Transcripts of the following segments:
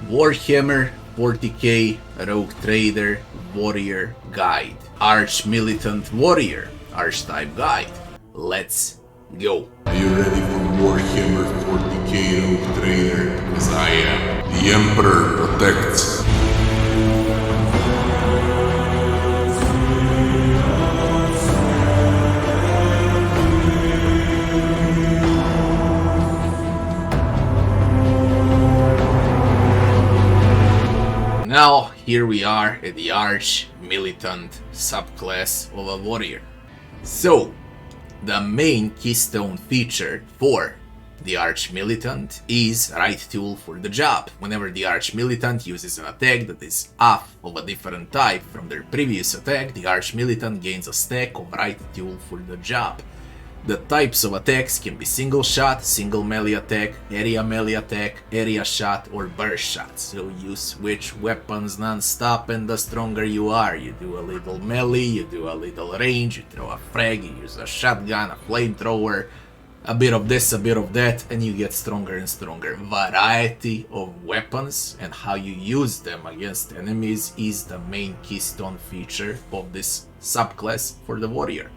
Warhammer 40k Rogue Trader Warrior Guide. ARCH-MILITANT Warrior Archetype Guide. Let's go. Are you ready for Warhammer 40k Rogue Trader? Because I am. The Emperor protects. Now, here we are at the ARCH-MILITANT subclass of a warrior. So, the main keystone feature for the ARCH-MILITANT is right tool for the job. Whenever the ARCH-MILITANT uses an attack that is off of a different type from their previous attack, the ARCH-MILITANT gains a stack of right tool for the job. The types of attacks can be single shot, single melee attack, area shot, or burst shot. So you switch weapons non-stop, and the stronger you are. You do a little melee, you do a little range, you throw a frag, you use a shotgun, a flamethrower, a bit of this, a bit of that, and you get stronger and stronger. Variety of weapons and how you use them against enemies is the main keystone feature of this subclass for the warrior.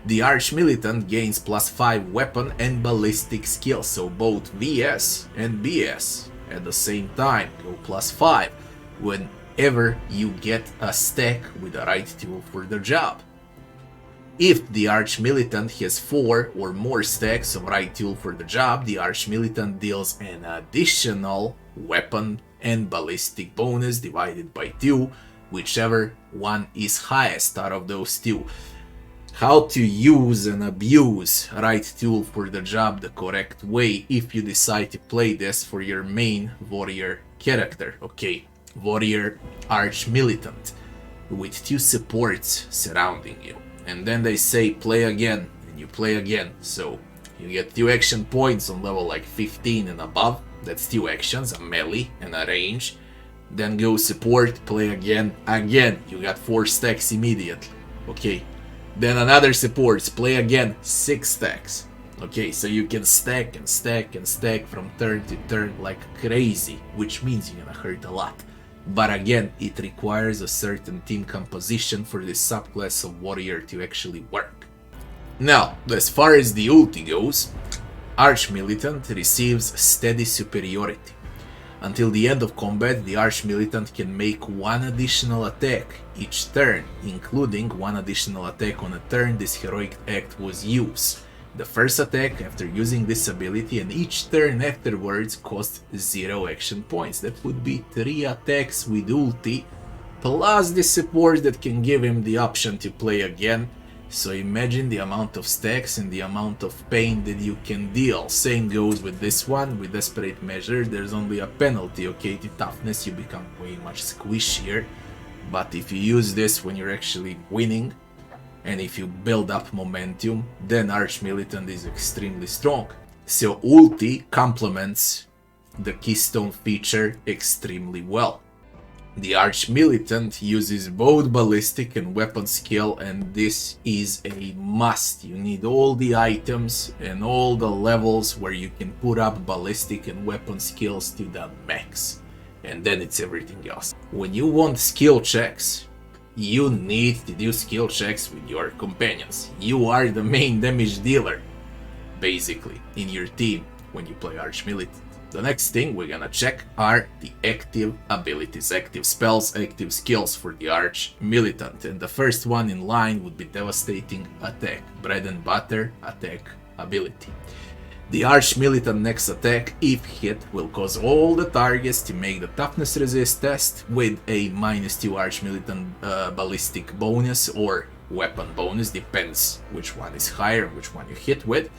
The ARCH-MILITANT gains +5 weapon and ballistic skills, so both VS and BS at the same time go +5 whenever you get a stack with the right tool for the job. If the ARCH-MILITANT has 4 or more stacks of right tool for the job, the ARCH-MILITANT deals an additional weapon and ballistic bonus divided by 2, whichever one is highest out of those two. How to use and abuse right tool for the job the correct way if you decide to play this for your main warrior character. Okay, warrior ARCH-MILITANT with 2 supports surrounding you, and then they say play again, and you play again, so you get 2 action points on level like 15 and above. That's 2 actions, a melee and a range. Then go support, play again, you got 4 stacks immediately. Okay, then another supports, play again, 6 stacks. Okay, so you can stack and stack and stack from turn to turn like crazy, which means you're gonna hurt a lot. But again, it requires a certain team composition for this subclass of warrior to actually work. Now, as far as the ulti goes, ARCH-MILITANT receives steady superiority. Until the end of combat, the ARCH-MILITANT can make 1 additional attack each turn, including 1 additional attack on a turn this heroic act was used. The first attack after using this ability and each turn afterwards costs 0 action points. That would be 3 attacks with ulti, plus the support that can give him the option to play again. So imagine the amount of stacks and the amount of pain that you can deal. Same goes with this one. With Desperate Measure, there's only a penalty, okay, to toughness, you become way much squishier. But if you use this when you're actually winning, and if you build up momentum, then ARCH-MILITANT is extremely strong. So ulti complements the keystone feature extremely well. The ARCH-MILITANT uses both ballistic and weapon skill, and this is a must. You need all the items and all the levels where you can put up ballistic and weapon skills to the max. And then it's everything else. When you want skill checks, you need to do skill checks with your companions. You are the main damage dealer, basically, in your team when you play ARCH-MILITANT. The next thing we're gonna check are the active abilities, active spells, active skills for the ARCH-MILITANT. And the first one in line would be Devastating Attack, bread and butter attack ability. The ARCH-MILITANT next attack, if hit, will cause all the targets to make the toughness resist test with a -2 ARCH-MILITANT ballistic bonus or weapon bonus, depends which one is higher and which one you hit with.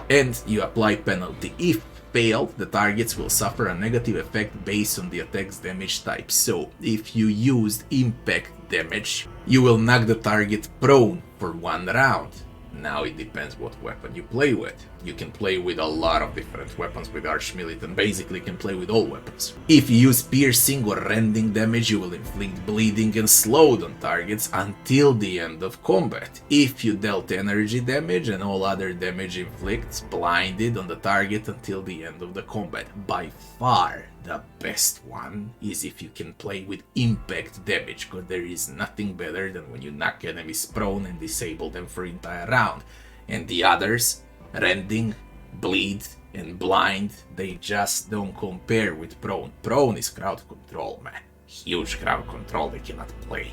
And you apply penalty. If failed, the targets will suffer a negative effect based on the attack's damage type. So, if you used impact damage, you will knock the target prone for 1 round. Now it depends what weapon you play with. You can play with a lot of different weapons with Arch-Militant, basically can play with all weapons. If you use piercing or rending damage, you will inflict bleeding and slowed on targets until the end of combat. If you dealt energy damage and all other damage inflicts blinded on the target until the end of the combat. By far the best one is if you can play with impact damage, because there is nothing better than when you knock enemies prone and disable them for entire round. And the others, rending, bleed, and blind, they just don't compare with prone. Prone is crowd control, man. Huge crowd control, they cannot play.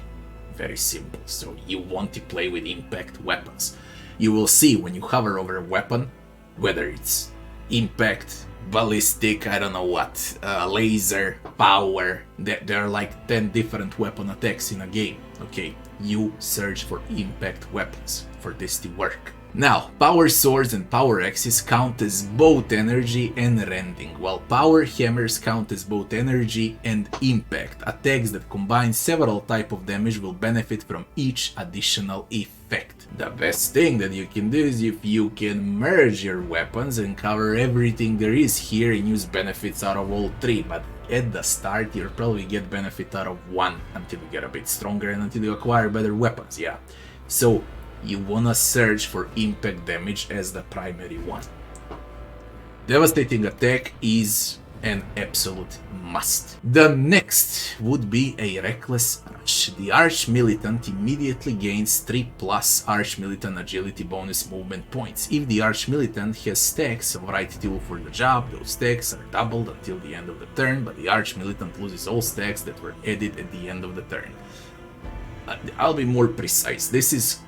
Very simple. So you want to play with impact weapons. You will see when you hover over a weapon, whether it's impact, ballistic, I don't know what, laser, power, there are like 10 different weapon attacks in a game. Okay, you search for impact weapons for this to work. Now, power swords and power axes count as both energy and rending, while power hammers count as both energy and impact. Attacks that combine several types of damage will benefit from each additional effect. The best thing that you can do is if you can merge your weapons and cover everything there is here and use benefits out of all three, but at the start you'll probably get benefit out of one until you get a bit stronger and until you acquire better weapons, yeah. So you wanna search for impact damage as the primary one. Devastating attack is an absolute must. The next would be a Reckless Rush. The Arch-Militant immediately gains 3+ Arch-Militant agility bonus movement points. If the Arch-Militant has stacks of right tool for the job, those stacks are doubled until the end of the turn, but the Arch-Militant loses all stacks that were added at the end of the turn. I'll be more precise. This is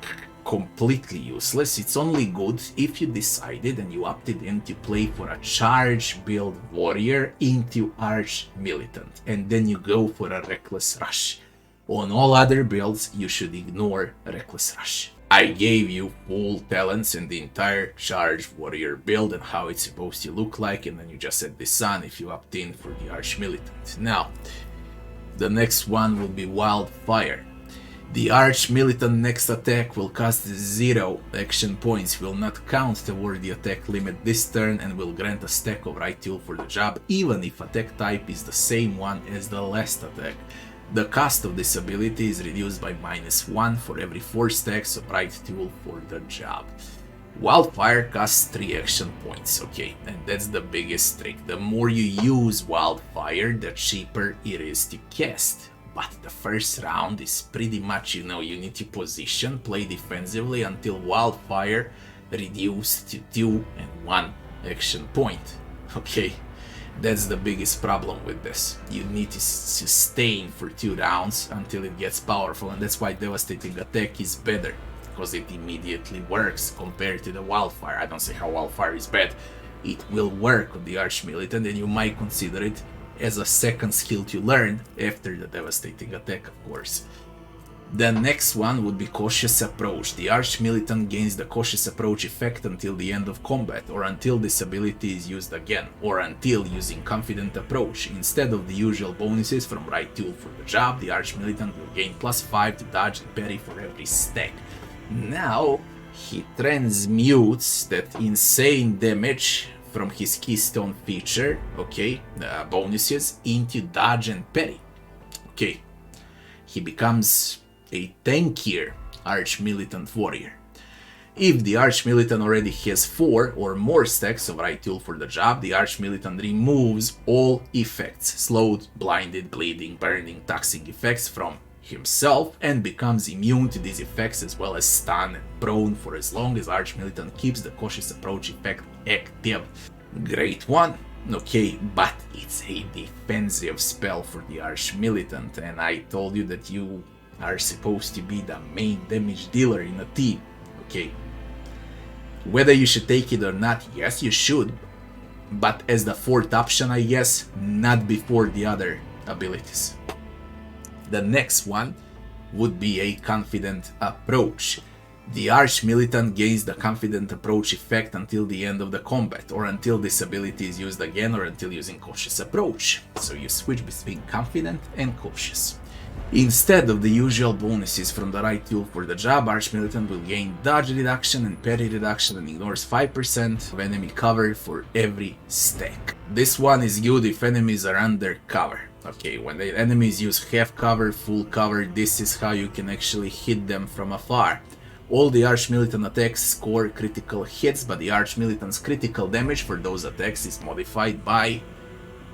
completely useless. It's only good if you decided and you opted in to play for a charge build warrior into Arch-Militant, and then you go for a Reckless Rush. On all other builds, you should ignore Reckless Rush. I gave you full talents and the entire charge warrior build and how it's supposed to look like, and then you just set this on if you opt in for the Arch-Militant. Now, the next one will be Wildfire. The Arch-Militant next attack will cost 0 action points, will not count toward the attack limit this turn, and will grant a stack of right tool for the job, even if attack type is the same one as the last attack. The cost of this ability is reduced by -1 for every 4 stacks of right tool for the job. Wildfire costs 3 action points, okay, and that's the biggest trick. The more you use Wildfire, the cheaper it is to cast. But the first round is pretty much, you need to position, play defensively until Wildfire reduced to 2 and 1 action point. Okay, that's the biggest problem with this. You need to sustain for 2 rounds until it gets powerful, and that's why Devastating Attack is better, because it immediately works compared to the Wildfire. I don't say how Wildfire is bad. It will work on the Arch-Militant, and you might consider it as a second skill to learn after the Devastating Attack, of course. The next one would be Cautious Approach. The Arch-Militant gains the Cautious Approach effect until the end of combat, or until this ability is used again, or until using Confident Approach. Instead of the usual bonuses from right tool for the job, the Arch-Militant will gain +5 to dodge and parry for every stack. Now, he transmutes that insane damage from his keystone feature, okay, bonuses, into dodge and parry. Okay, he becomes a tankier Arch-Militant warrior. If the Arch-Militant already has 4 or more stacks of right tool for the job, the Arch-Militant removes all effects, slowed, blinded, bleeding, burning, toxic effects from himself, and becomes immune to these effects, as well as stun and prone for as long as Arch-Militant keeps the Cautious Approach effect active. Great one, okay, but it's a defensive spell for the Arch-Militant, and I told you that you are supposed to be the main damage dealer in a team, okay? Whether you should take it or not, yes, you should, but as the 4th option, I guess, not before the other abilities. The next one would be a Confident Approach. The Arch-Militant gains the Confident Approach effect until the end of the combat, or until this ability is used again, or until using Cautious Approach. So you switch between Confident and Cautious. Instead of the usual bonuses from the right tool for the job, Arch-Militant will gain dodge reduction and parry reduction and ignores 5% of enemy cover for every stack. This one is good if enemies are under cover. Okay, when the enemies use half cover, full cover, this is how you can actually hit them from afar. All the Arch-Militant attacks score critical hits, but the Arch-Militant's critical damage for those attacks is modified by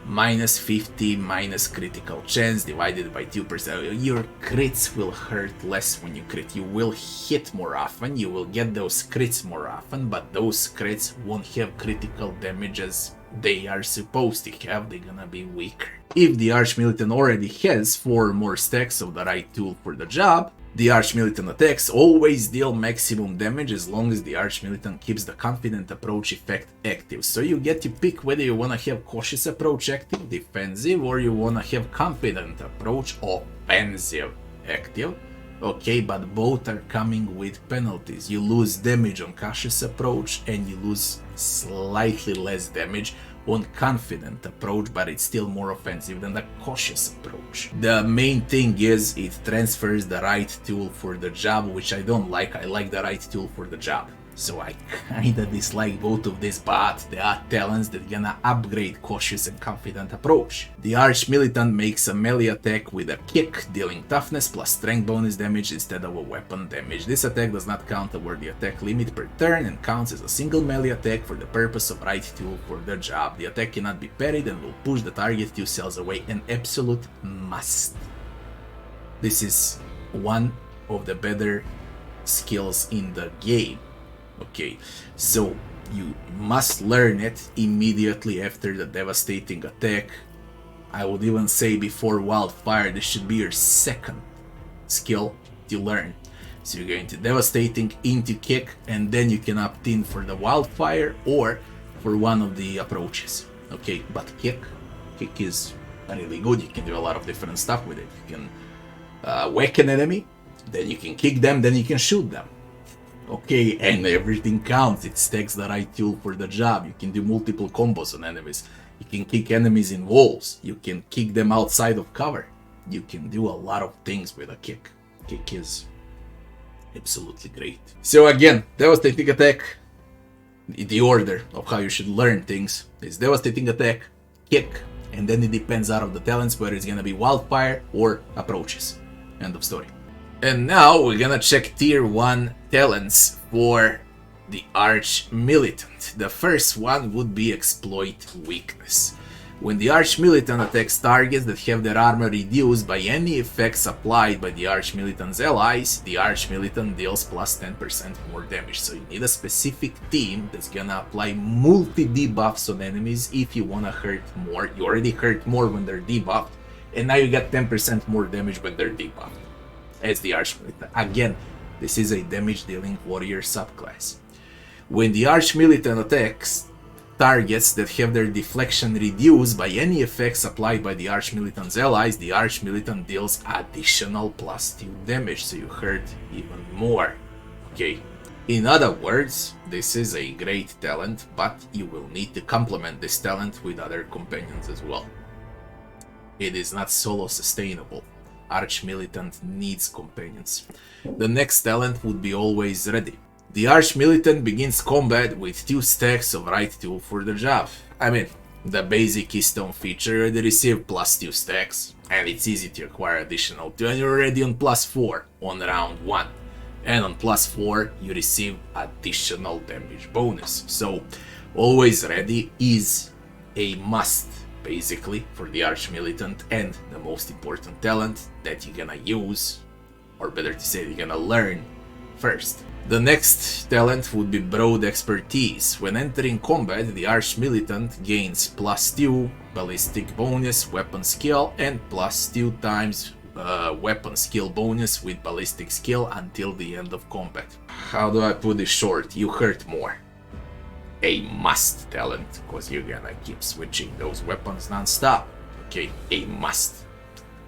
-50 minus critical chance divided by 2%. Your crits will hurt less when you crit. You will hit more often, you will get those crits more often, but those crits won't have critical damage as they are supposed to have. They're gonna be weaker. If the Arch-Militant already has 4 more stacks of the right tool for the job, the Arch-Militant attacks always deal maximum damage as long as the Arch-Militant keeps the Confident Approach effect active. So you get to pick whether you wanna have Cautious Approach active, defensive, or you wanna have Confident Approach, offensive active. Okay, but both are coming with penalties. You lose damage on Cautious Approach and you lose slightly less damage on Confident Approach, but it's still more offensive than the Cautious Approach. The main thing is it transfers the right tool for the job, which I don't like. I like the right tool for the job. So I kinda dislike both of these, but there are talents that gonna upgrade Cautious and Confident Approach. The Arch-Militant makes a melee attack with a kick, dealing toughness plus strength bonus damage instead of a weapon damage. This attack does not count toward the attack limit per turn and counts as a single melee attack for the purpose of right tool for the job. The attack cannot be parried and will push the target 2 cells away, an absolute must. This is one of the better skills in the game. Okay, so you must learn it immediately after the devastating attack. I would even say before Wildfire. This should be your second skill to learn. So you're going to devastating into kick, and then you can opt in for the Wildfire or for one of the approaches. Okay, but kick is really good. You can do a lot of different stuff with it. You can whack an enemy, then you can kick them, then you can shoot them. Okay, and everything counts. It stacks the right tool for the job. You can do multiple combos on enemies. You can kick enemies in walls. You can kick them outside of cover. You can do a lot of things with a kick. Kick is absolutely great. So again, devastating attack. The order of how you should learn things is devastating attack, kick, and then it depends out of the talents whether it's gonna be Wildfire or approaches. End of story. And now we're gonna check tier 1 talents for the Arch-Militant. The first one would be Exploit Weakness. When the Arch-Militant attacks targets that have their armor reduced by any effects applied by the Arch-Militant's allies, the Arch-Militant deals plus 10% more damage. So you need a specific team that's gonna apply multi-debuffs on enemies if you wanna hurt more. You already hurt more when they're debuffed, and now you get 10% more damage when they're debuffed. As the Arch-Militant. Again, this is a damage-dealing warrior subclass. When the Arch-Militant attacks targets that have their deflection reduced by any effects applied by the Arch-Militant's allies, the Arch-Militant deals additional plus 2 damage, so you hurt even more. Okay. In other words, this is a great talent, but you will need to complement this talent with other companions as well. It is not solo sustainable. Arch-Militant needs companions. The next talent would be Always Ready. The Arch-Militant begins combat with 2 stacks of right tool for the job. I mean, the basic keystone feature already received plus 2 stacks, and it's easy to acquire additional 2, and you're already on plus 4 on round 1. And on plus 4 you receive additional damage bonus. So Always Ready is a must basically for the Arch-Militant, and the most important talent that you're gonna use, or better to say, you're gonna learn first. The next talent would be Broad Expertise. When entering combat, the Arch-Militant gains plus 2 ballistic bonus, weapon skill, and plus 2 times weapon skill bonus with ballistic skill until the end of combat. How do I put this short? You hurt more. A must talent, because you're gonna keep switching those weapons non-stop. Okay, a must.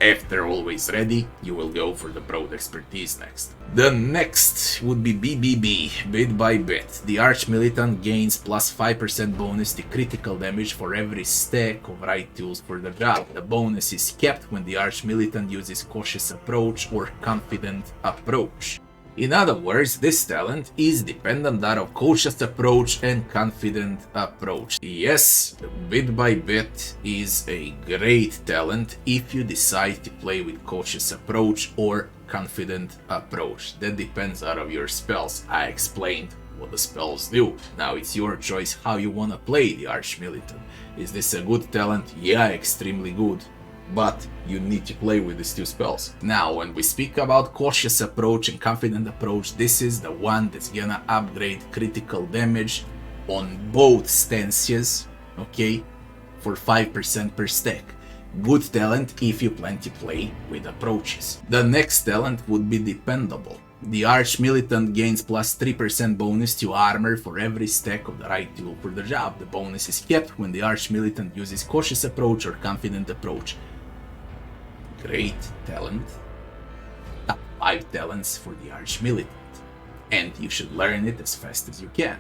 After always ready, you will go for the broad expertise next. The next would be BBB, bit by bit. The Arch-Militant gains plus 5% bonus to critical damage for every stack of right tools for the job. The bonus is kept when the Arch-Militant uses Cautious Approach or Confident Approach. In other words, this talent is dependent on Cautious Approach and Confident Approach. Yes, bit by bit is a great talent if you decide to play with Cautious Approach or Confident Approach. That depends on your spells. I explained what the spells do. Now it's your choice how you wanna play the Arch-Militant. Is this a good talent? Yeah, extremely good. But you need to play with these two spells. Now, when we speak about Cautious Approach and Confident Approach, this is the one that's gonna upgrade critical damage on both stances, okay, for 5% per stack. Good talent if you plan to play with approaches. The next talent would be Dependable. The Arch-Militant gains plus 3% bonus to armor for every stack of the right tool for the job. The bonus is kept when the Arch-Militant uses Cautious Approach or Confident Approach. Great talent. Top 5 talents for the Arch-Militant. And you should learn it as fast as you can.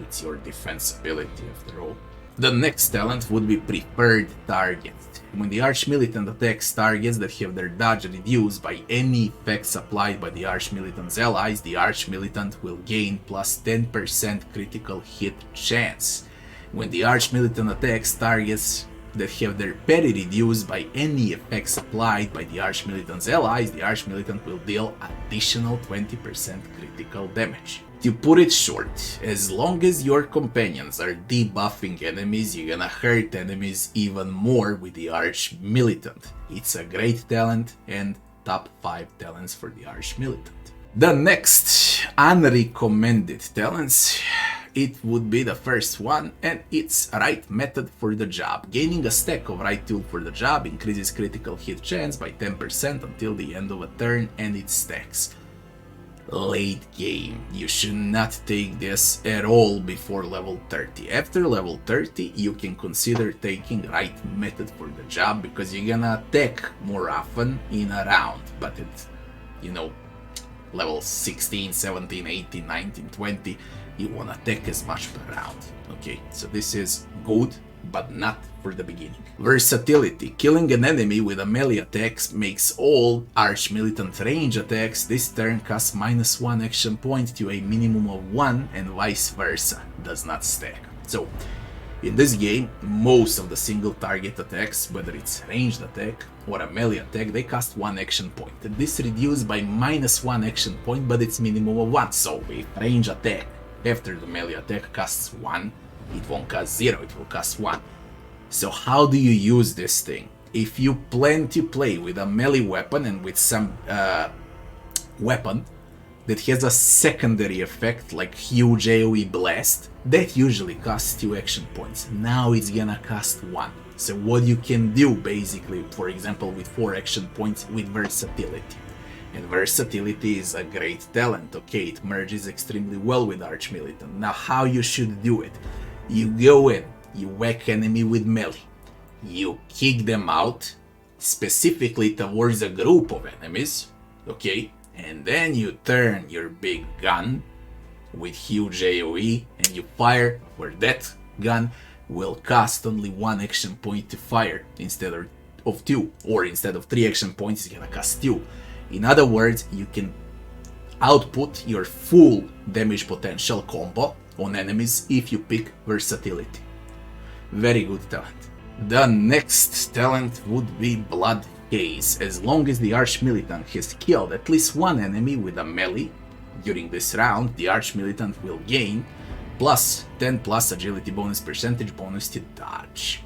It's your defense ability after all. The next talent would be Preferred Target. When the Arch-Militant attacks targets that have their dodge reduced by any effects applied by the Arch-Militant's allies, the Arch-Militant will gain plus 10% critical hit chance. When the Arch-Militant attacks targets that have their parry reduced by any effects applied by the Arch-Militant's allies, the Arch-Militant will deal additional 20% critical damage. To put it short, as long as your companions are debuffing enemies, you're gonna hurt enemies even more with the Arch-Militant. It's a great talent and top 5 talents for the Arch-Militant. The next unrecommended talents, it would be the first one, and it's Right Method for the job. Gaining a stack of right tool for the job increases critical hit chance by 10% until the end of a turn, and it stacks. Late game, you should not take this at all before level 30. After level 30, you can consider taking Right Method for the job because you're gonna attack more often in a round, but it's, you know, level 16, 17, 18, 19, 20, you wanna attack as much per round. Okay, so this is good, but not for the beginning. Versatility. Killing an enemy with a melee attack makes all Arch-Militant range attacks this turn cost -1 action point to a minimum of 1 and vice versa. Does not stack. So, in this game, most of the single target attacks, whether it's ranged attack or a melee attack, they cost 1 action point. This reduced by -1 action point, but it's minimum of 1. So if range attack after the melee attack costs 1, it won't cost 0, it will cost 1. So how do you use this thing? If you plan to play with a melee weapon and with some weapon that has a secondary effect like huge AoE blast, that usually costs 2 action points. Now it's gonna cost 1. So what you can do basically, for example with 4 action points, with versatility. And versatility is a great talent, okay, it merges extremely well with Arch-Militant. Now how you should do it? You go in, you whack enemy with melee, you kick them out, specifically towards a group of enemies, okay, and then you turn your big gun with huge AoE and you fire where that gun will cost only 1 action point to fire instead of 2, or instead of 3 action points it's gonna cost 2. In other words, you can output your full damage potential combo on enemies if you pick versatility. Very good talent. The next talent would be Blood Haze. As long as the Arch-Militant has killed at least one enemy with a melee during this round, the Arch-Militant will gain plus 10 plus agility bonus percentage bonus to dodge.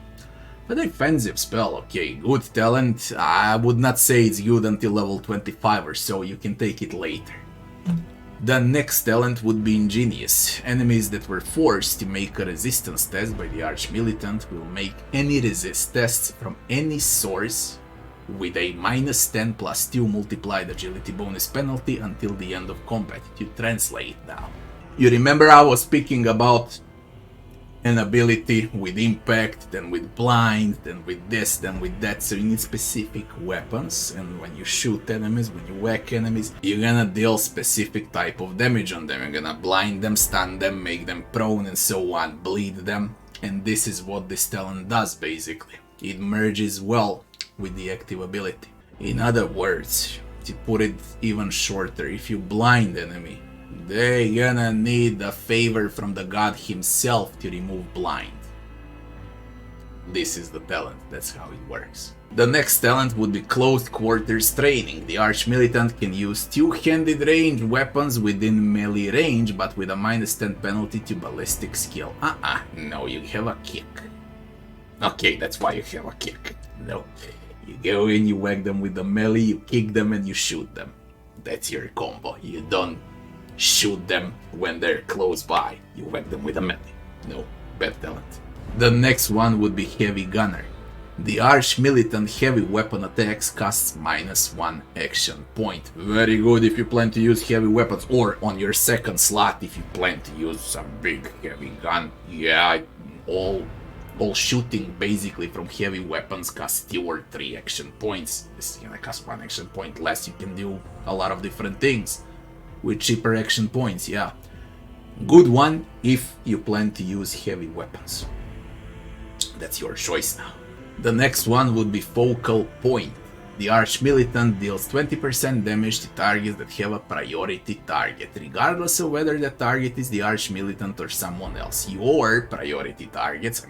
A defensive spell, okay, good talent. I would not say it's good until level 25 or so, you can take it later. The next talent would be Ingenious. Enemies that were forced to make a resistance test by the Arch-Militant will make any resist tests from any source with a -10 plus 2 multiplied agility bonus penalty until the end of combat. To translate now. You remember I was speaking about an ability with impact, then with blind, then with this, then with that. So you need specific weapons, and when you shoot enemies, when you whack enemies, you're gonna deal specific type of damage on them. You're gonna blind them, stun them, make them prone and so on, bleed them. And this is what this talent does basically. It merges well with the active ability. In other words, to put it even shorter, if you blind enemy, they're gonna need a favor from the god himself to remove blind. This is the talent, that's how it works. The next talent would be Close Quarters Training. The Arch-Militant can use two-handed ranged weapons within melee range, but with a -10 penalty to ballistic skill. No, you have a kick. Okay, that's why you have a kick. No, you go in, you whack them with the melee, you kick them and you shoot them. That's your combo. You don't shoot them when they're close by. You whack them with a melee. No, bad talent. The next one would be Heavy Gunner. The Arch-Militant heavy weapon attacks costs -1 action point. Very good if you plan to use heavy weapons, or on your second slot if you plan to use some big heavy gun. Yeah, all shooting basically from heavy weapons costs 2 or 3 action points. This is gonna cost 1 action point less. You can do a lot of different things with cheaper action points, yeah. Good one if you plan to use heavy weapons. That's your choice now. The next one would be Focal Point. The Arch-Militant deals 20% damage to targets that have a priority target, regardless of whether the target is the Arch-Militant or someone else. Your priority targets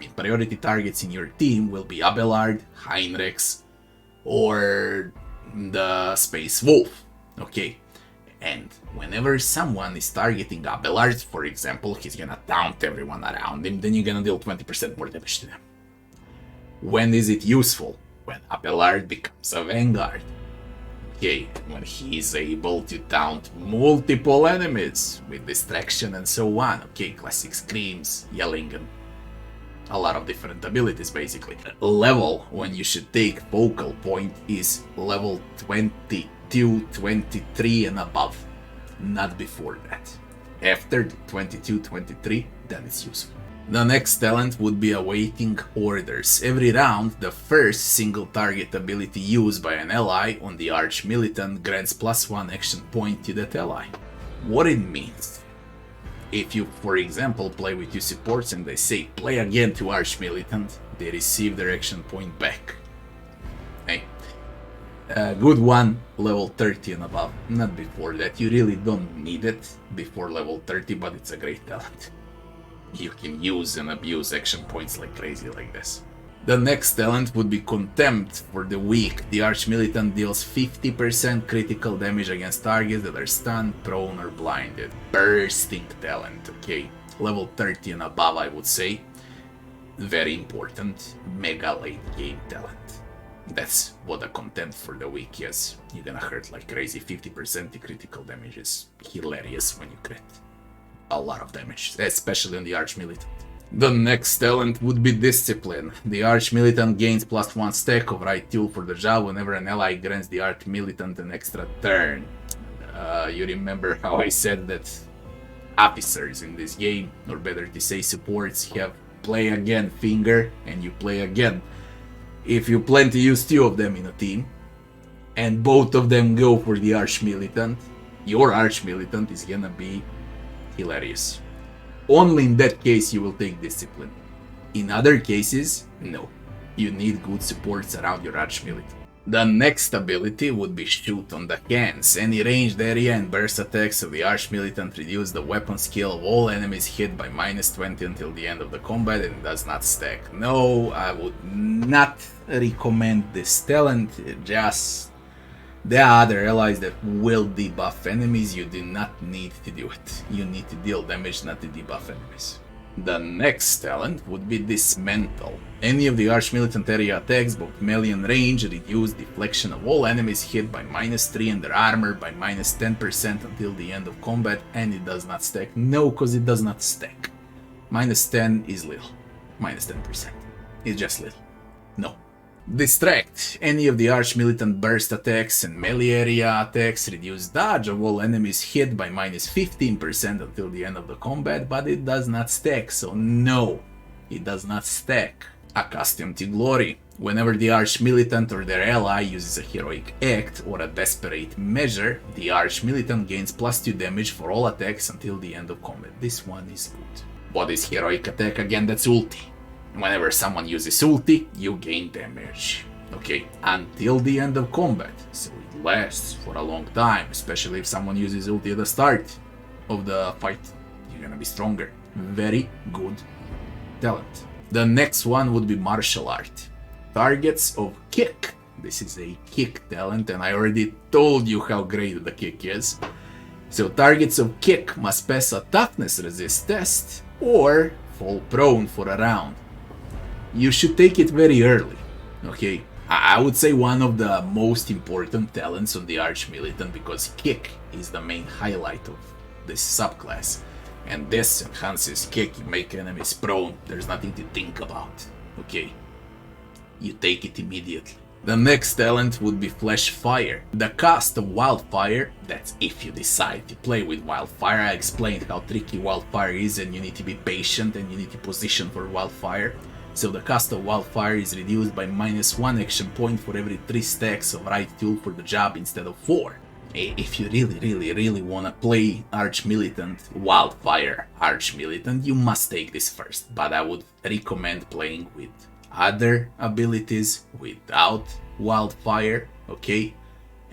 in your team will be Abelard, Heinrichs, or the Space Wolf. Okay, and whenever someone is targeting Abelard, for example, he's gonna taunt everyone around him, then you're gonna deal 20% more damage to them. When is it useful? When Abelard becomes a Vanguard. Okay, when he is able to taunt multiple enemies with distraction and so on. Okay, classic screams, yelling, and a lot of different abilities basically. Level when you should take Focal Point is level 22, 23 and above. Not before that. After 22, 23, then it's useful. The next talent would be Awaiting Orders. Every round, the first single target ability used by an ally on the Arch-Militant grants +1 action point to that ally. What it means: if you, for example, play with two supports and they say play again to Arch-Militant, they receive their action point back. Hey, good one, level 30 and above. Not before that. You really don't need it before level 30, but it's a great talent. You can use and abuse action points like crazy like this. The next talent would be Contempt for the Weak. The Arch-Militant deals 50% critical damage against targets that are stunned, prone or blinded. Bursting talent, okay. Level 30 and above, I would say. Very important. Mega late game talent. That's what the Contempt for the Weak is. You're gonna hurt like crazy. 50% critical damage is hilarious when you crit. A lot of damage, especially on the Arch-Militant. The next talent would be Discipline. The Arch-Militant gains +1 stack of right tool for the job whenever an ally grants the Arch-Militant an extra turn. You remember how I said that officers in this game, or better to say supports, have play again finger and you play again. If you plan to use 2 of them in a team, and both of them go for the Arch-Militant, your Arch-Militant is gonna be hilarious. Only in that case you will take Discipline. In other cases, no. You need good supports around your Arch-Militant. The next ability would be Shoot on the Hands. Any ranged area and burst attacks of the Arch-Militant reduce the weapon skill of all enemies hit by -20 until the end of the combat, and it does not stack. No, I would not recommend this talent. Just there are other allies that will debuff enemies. You do not need to do it. You need to deal damage, not to debuff enemies. The next talent would be Dismantle. Any of the Arch-Militant area attacks, both melee and range, reduce deflection of all enemies hit by -3 and their armor by -10% until the end of combat, and it does not stack. No, because it does not stack. -10 is little. -10%. It's just little. No. Distract. Any of the Arch-Militant burst attacks and melee area attacks reduce dodge of all enemies hit by -15% until the end of the combat, but it does not stack, so no. it does not stack. Accustomed to glory. Whenever the Arch-Militant or their ally uses a heroic act or a desperate measure, the Arch-Militant gains +2 damage for all attacks until the end of combat. This one is good. What is heroic attack? Again, that's ulti. Whenever someone uses ulti, you gain damage. Okay, until the end of combat. So it lasts for a long time, especially if someone uses ulti at the start of the fight. You're gonna be stronger. Very good talent. The next one would be martial art. Targets of kick. This is a kick talent, and I already told you how great the kick is. So targets of kick must pass a toughness resist test or fall prone for a round. You should take it very early. Okay, I would say one of the most important talents on the Arch-Militant, because kick is the main highlight of this subclass. And this enhances kick, you make enemies prone, there's nothing to think about. Okay, you take it immediately. The next talent would be Flash Fire. The cast of Wildfire, that's if you decide to play with Wildfire. I explained how tricky Wildfire is, and you need to be patient and you need to position for Wildfire. So the cast of Wildfire is reduced by -1 action point for every 3 stacks of right tool for the job instead of 4. If you really wanna play Arch-Militant, Wildfire Arch-Militant, you must take this first, but I would recommend playing with other abilities without Wildfire, okay,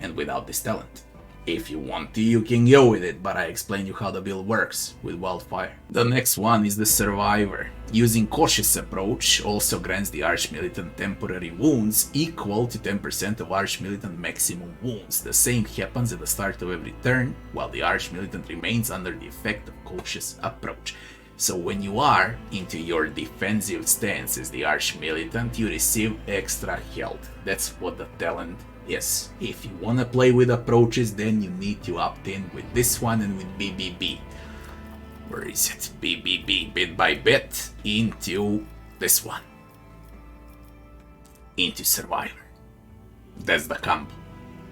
and without this talent. If you want to, you can go with it, but I explained you how the build works with Wildfire. The next one is the Survivor. Using Cautious Approach also grants the Arch-Militant temporary wounds equal to 10% of Arch-Militant maximum wounds. The same happens at the start of every turn, while the Arch-Militant remains under the effect of Cautious Approach. So when you are into your defensive stance as the Arch-Militant, you receive extra health. That's what the talent is. If you wanna play with approaches, then you need to opt in with this one and with BBB. Where is it? BBB, bit by bit, into this one. Into Survivor. That's the combo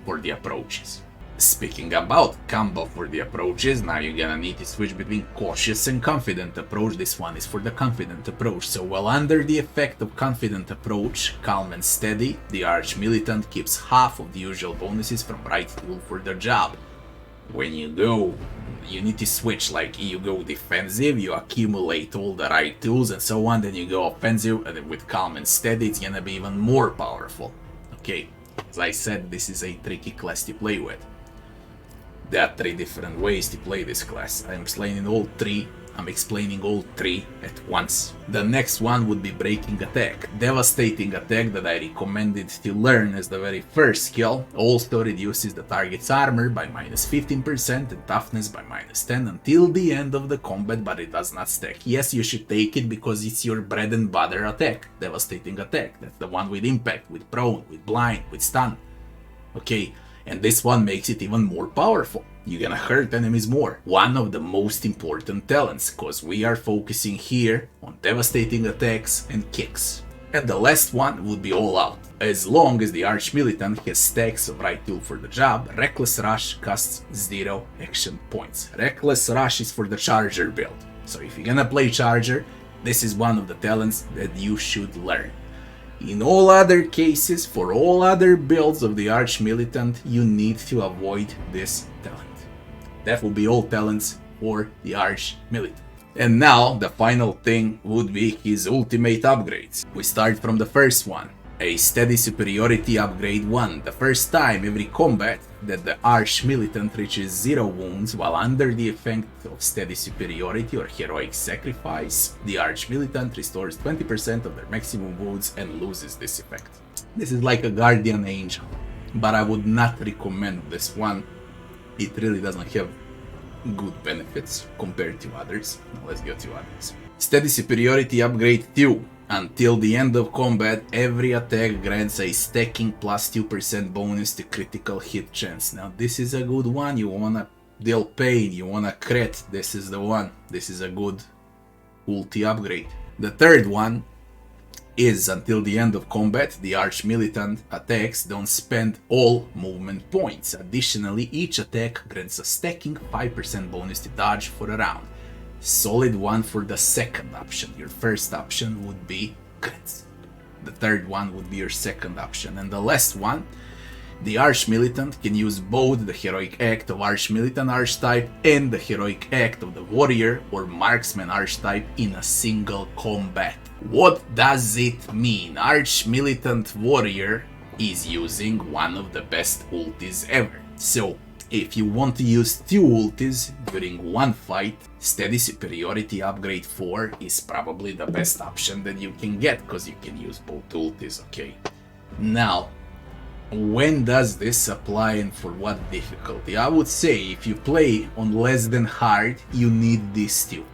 for the approaches. Speaking about combo for the approaches, now you're gonna need to switch between Cautious and Confident Approach. This one is for the Confident Approach. So while under the effect of Confident Approach, Calm and Steady, the Arch-Militant keeps half of the usual bonuses from right tool for their job. When you go, you need to switch, like you go defensive, you accumulate all the right tools and so on, then you go offensive, and then with Calm and Steady it's gonna be even more powerful. Okay, as I said, this is a tricky class to play with. There are 3 different ways to play this class. I'm explaining all 3 at once. The next one would be Breaking Attack. Devastating Attack that I recommended to learn as the very first skill also reduces the target's armor by -15% and toughness by -10 until the end of the combat, but it does not stack. Yes, you should take it because it's your bread and butter attack. Devastating Attack. That's the one with impact, with prone, with blind, with stun. Okay. And this one makes it even more powerful. You're gonna hurt enemies more. One of the most important talents, cause we are focusing here on devastating attacks and kicks. And the last one would be All Out. As long as the Arch-Militant has stacks of right tool for the job, Reckless Rush costs 0 action points. Reckless Rush is for the Charger build. So if you're gonna play Charger, this is one of the talents that you should learn. In all other cases, for all other builds of the Arch-Militant, you need to avoid this talent. That will be all talents for the Arch-Militant. And now, the final thing would be his ultimate upgrades. We start from the first one. A Steady Superiority Upgrade 1. The first time every combat that the Arch-Militant reaches 0 wounds while under the effect of Steady Superiority or Heroic Sacrifice, the Arch-Militant restores 20% of their maximum wounds and loses this effect. This is like a Guardian Angel, but I would not recommend this one. It really doesn't have good benefits compared to others. Now let's go to others. Steady Superiority Upgrade 2. Until the end of combat, every attack grants a stacking +2% bonus to critical hit chance. Now this is a good one. You wanna deal pain, you wanna crit, this is the one. This is a good ulti upgrade. The third one is until the end of combat, the Arch-Militant attacks don't spend all movement points. Additionally, each attack grants a stacking 5% bonus to dodge for a round. solid one for the second option. Your first option would be crits. The third one would be your second option. And the last one, the Arch-Militant can use both the Heroic Act of Arch-Militant Archetype and the Heroic Act of the Warrior or Marksman Archetype in a single combat. What does it mean? Arch-Militant Warrior is using one of the best ultis ever. So, if you want to use two ultis during one fight, Steady Superiority Upgrade 4 is probably the best option that you can get, because you can use both ultis, okay? Now, when does this apply and for what difficulty? I would say if you play on less than hard, you need these two.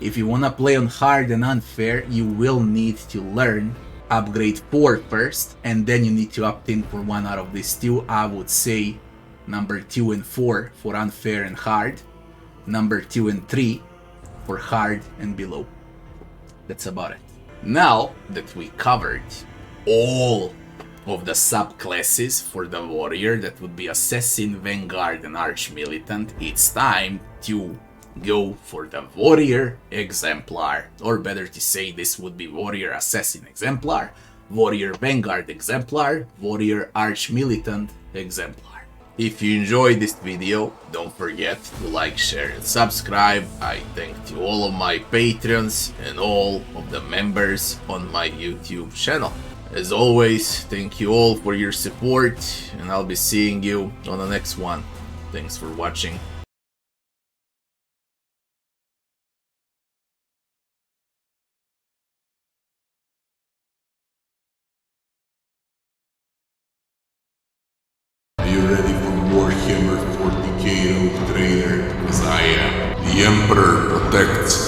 If you wanna play on hard and unfair, you will need to learn upgrade 4 first, and then you need to opt in for one out of these two. I would say number 2 and 4 for unfair and hard, number 2 and 3 for hard and below. That's about it. Now that we covered all of the subclasses for the warrior, that would be Assassin, Vanguard and Arch-Militant, it's time to go for the Warrior Exemplar, or better to say, this would be Warrior Assassin Exemplar, Warrior Vanguard Exemplar, Warrior Arch-Militant Exemplar. If you enjoyed this video, don't forget to like, share and subscribe. I thank to all of my patrons and all of the members on my YouTube channel. As always, thank you all for your support, and I'll be seeing you on the next one. Thanks for watching. Are you ready for Warhammer 40k trainer? Because I am. The Emperor protects.